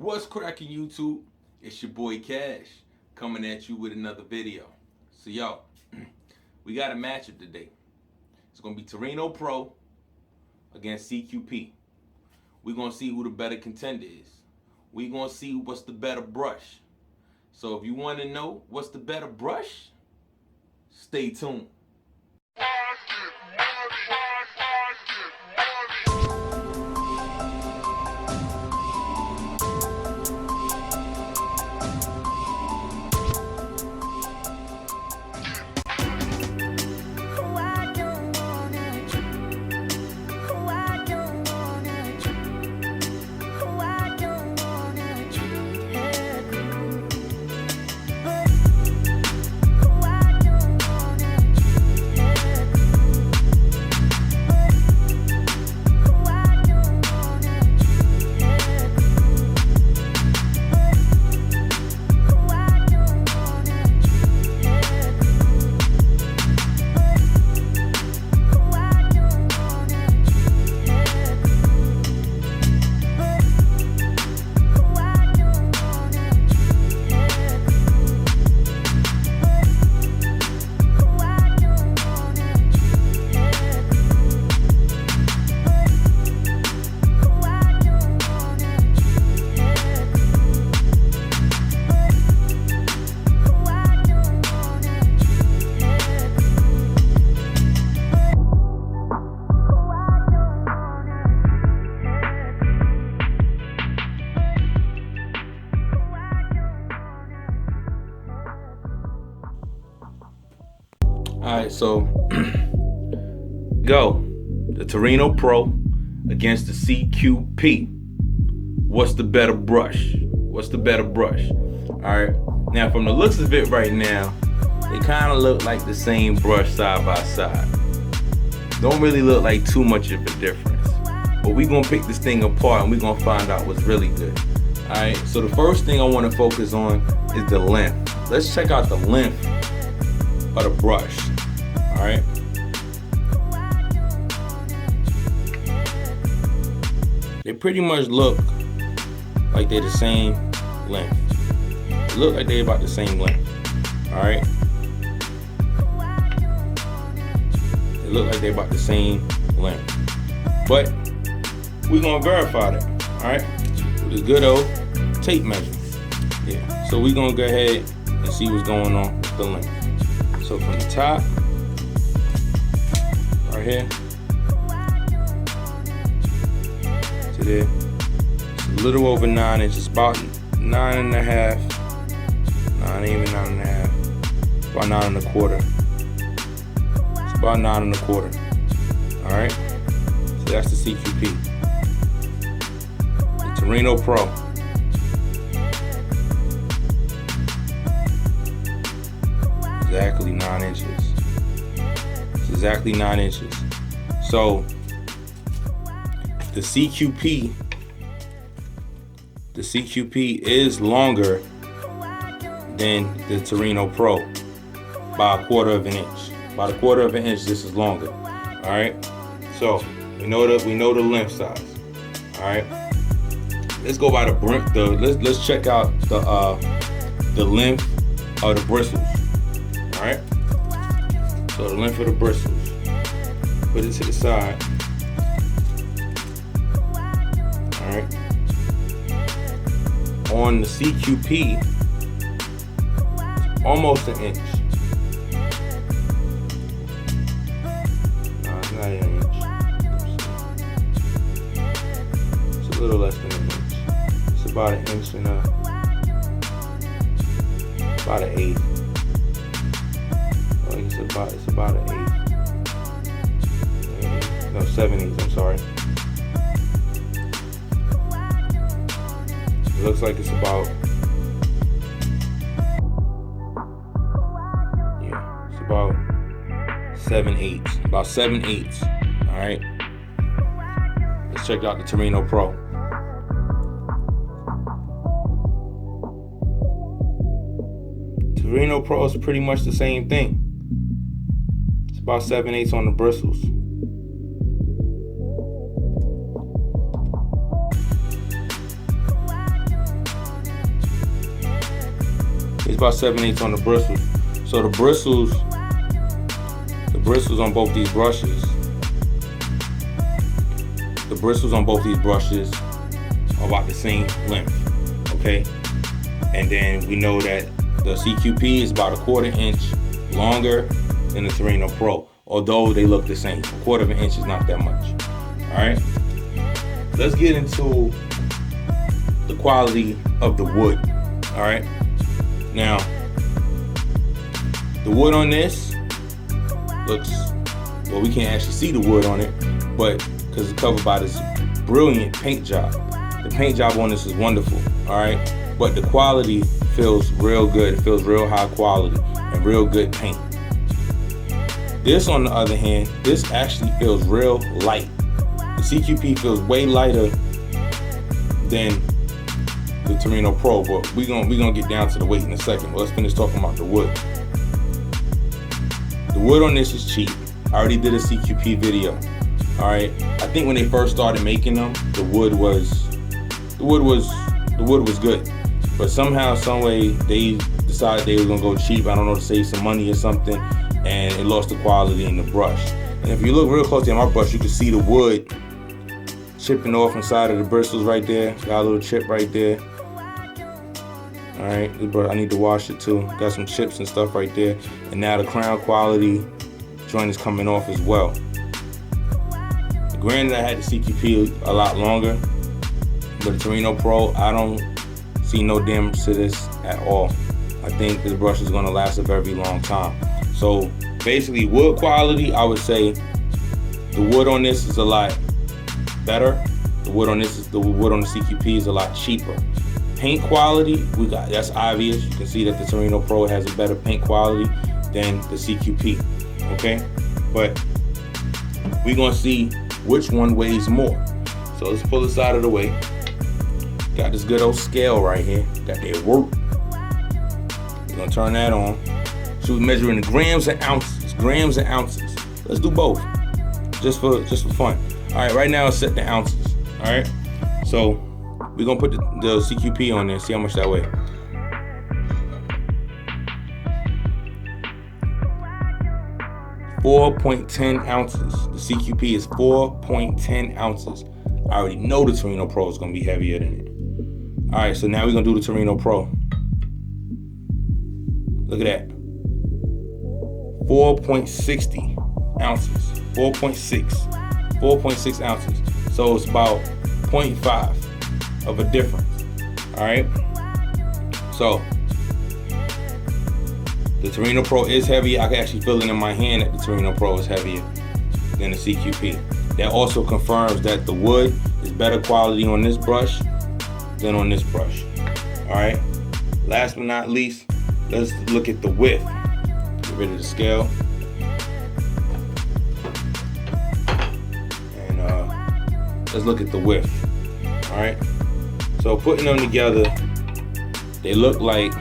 What's cracking, YouTube? It's your boy Cash coming at you with another video. So yo, we got a matchup today. It's gonna be Torino Pro against CQP. We're gonna see who the better contender is. We're gonna see what's the better brush. So if you want to know what's the better brush, stay tuned. Alright, so go. The Torino Pro against the CQP. What's the better brush? What's the better brush? Alright, now from the looks of it right now, they kind of look like the same brush side by side. Don't really look like too much of a difference. But we're going to pick this thing apart and we're going to find out what's really good. Alright, so the first thing I want to focus on is the length. Let's check out the length of the brush. Alright. They pretty much look like they're the same length. They look like they're about the same length. Alright. They look like they're about the same length. But we're gonna verify that. Alright. With a good old tape measure. Yeah. So we're gonna go ahead and see what's going on with the length. So from the top, right here, to there, it's a little over 9 inches, about 9.5, not even 9.5, about 9.25. It's about 9.25. All right, so that's the CQP, the Torino Pro. Exactly 9 inches. It's exactly 9 inches. So the CQP is longer than the Torino Pro by a quarter of an inch. About a quarter of an inch, this is longer. All right. So we know the length size. All right. Let's go by the let's check out the length of the bristles. Alright, so the length of the bristles, put it to the side. Alright, on the CQP, it's almost an inch. No, it's not an inch. It's a little less than an inch. It's about an inch and about an eighth. It's about an eighth. No, 7/8. I'm sorry. It looks like it's about, yeah, it's about 7/8. About 7/8. All right. Let's check out the Torino Pro. Torino Pro is pretty much the same thing. It's about 7/8 on the bristles. about 7/8 on the bristles. So the bristles on both these brushes, are about the same length, okay? And then we know that the CQP is about 1/4 inch longer than the Torino Pro, although they look the same. 1/4 inch is not that much. All right, let's get into the quality of the wood. All right, now the wood on this looks, well, we can't actually see the wood on it, but because it's covered by this brilliant paint job. The paint job on this is wonderful. All right, but the quality feels real good. It feels real high quality and real good paint. This, on the other hand, this actually feels real light. The CQP feels way lighter than the Torino Pro, but we're gonna get down to the weight in a second. But let's finish talking about the wood. The wood on this is cheap. I already did a CQP video. All right, I think when they first started making them, the wood was good, but somehow, some way, they decided they were gonna go cheap. I don't know, to save some money or something, and it lost the quality in the brush. And if you look real closely at my brush, you can see the wood chipping off inside of the bristles right there. Got a little chip right there. All right, this brush, I need to wash it too. Got some chips and stuff right there. And now the crown quality joint is coming off as well. Granted, I had the CQP a lot longer, but the Torino Pro, I don't see no damage to this at all. I think this brush is gonna last a very long time. So basically, wood quality, I would say the wood on this is a lot better. The wood on the CQP is a lot cheaper. Paint quality, that's obvious. You can see that the Torino Pro has a better paint quality than the CQP. Okay, but we're gonna see which one weighs more. So let's pull this out of the way. Got this good old scale right here. Got that work. We're gonna turn that on. So we're measuring the grams and ounces. Let's do both, just for fun. All right, right now it's set to ounces. All right, so we're gonna put the CQP on there. See how much that weighs. 4.10 ounces. The CQP is 4.10 ounces. I already know the Torino Pro is gonna be heavier than it. All right, so now we're gonna do the Torino Pro. Look at that. 4.60 ounces. 4.6 ounces. So it's about 0.5 of a difference. All right. So the Torino Pro is heavy. I can actually feel it in my hand that the Torino Pro is heavier than the CQP. That also confirms that the wood is better quality on this brush than on this brush. All right. Last but not least, let's look at the width. Get rid of the scale. And let's look at the width. All right. So putting them together, they look like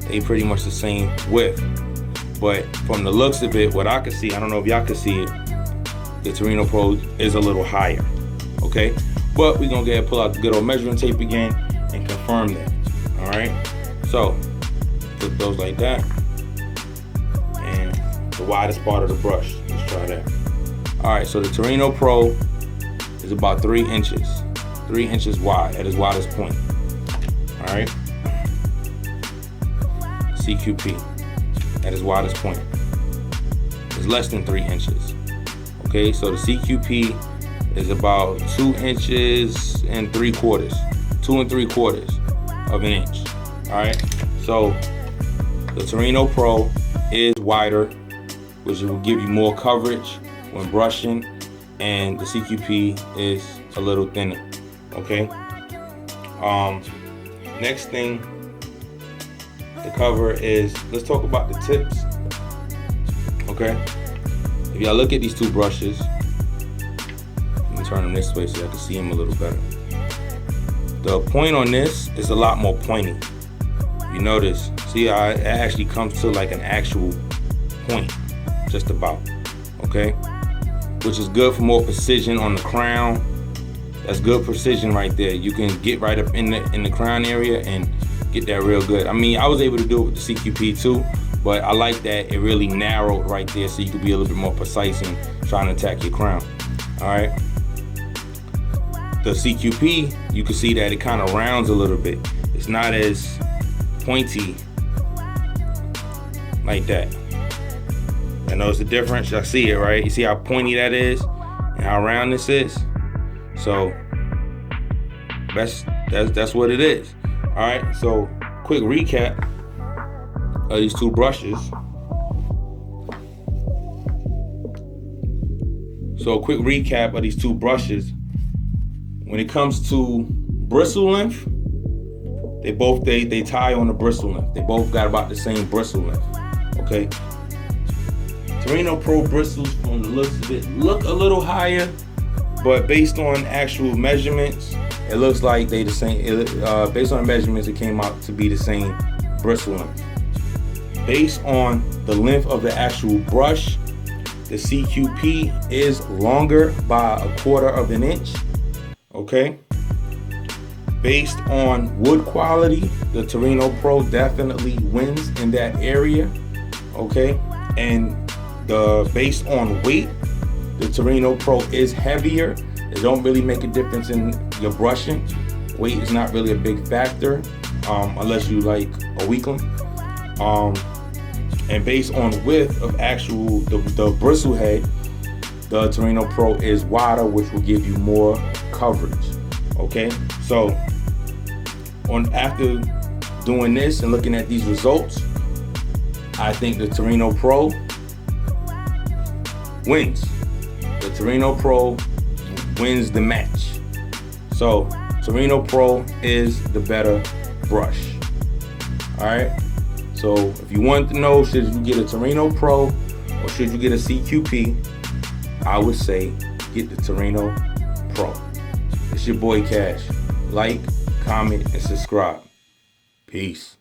they pretty much the same width. But from the looks of it, what I can see, I don't know if y'all can see it, the Torino Pro is a little higher. Okay. But we're gonna go ahead and pull out the good old measuring tape again and confirm that. All right. So put those like that. And the widest part of the brush. Let's try that. All right. So the Torino Pro is about 3 inches. 3 inches wide at its widest point. All right. CQP at its widest point is less than 3 inches. Okay. So the CQP is about 2 inches and 3/4, 2 3/4 of an inch. All right. So the Torino Pro is wider, which will give you more coverage when brushing, and the CQP is a little thinner. Okay. Next thing to cover is, let's talk about the tips. Okay. If y'all look at these two brushes, turn them this way so I can see them a little better. The point on this is a lot more pointy. You notice, see how it actually comes to like an actual point, just about. Okay, which is good for more precision on the crown. That's good precision right there. You can get right up in the crown area and get that real good. I mean, I was able to do it with the CQP too, but I like that it really narrowed right there so you could be a little bit more precise in trying to attack your crown. All right. The CQP, you can see that it kind of rounds a little bit. It's not as pointy like that. I notice the difference. Y'all see it, right? You see how pointy that is and how round this is? So that's what it is. All right, so quick recap of these two brushes. When it comes to bristle length, they tie on the bristle length. They both got about the same bristle length. Okay. Torino Pro bristles, from the looks of it, look a little higher, but based on actual measurements, it looks like they the same. Based on the measurements, it came out to be the same bristle length. Based on the length of the actual brush, the CQP is longer by 1/4 of an inch. Okay. Based on wood quality, the Torino Pro definitely wins in that area. Okay, and based on weight, the Torino Pro is heavier. It don't really make a difference in your brushing. Weight is not really a big factor, unless you like a weakling. And based on width of actual the bristle head, the Torino Pro is wider, which will give you more coverage. Okay, so after doing this and looking at these results, I think the Torino Pro wins. The Torino Pro wins the match. So Torino Pro is the better brush. All right. So if you want to know, should you get a Torino Pro or should you get a CQP, I would say get the Torino Pro. It's your boy Cash. Like, comment, and subscribe. Peace.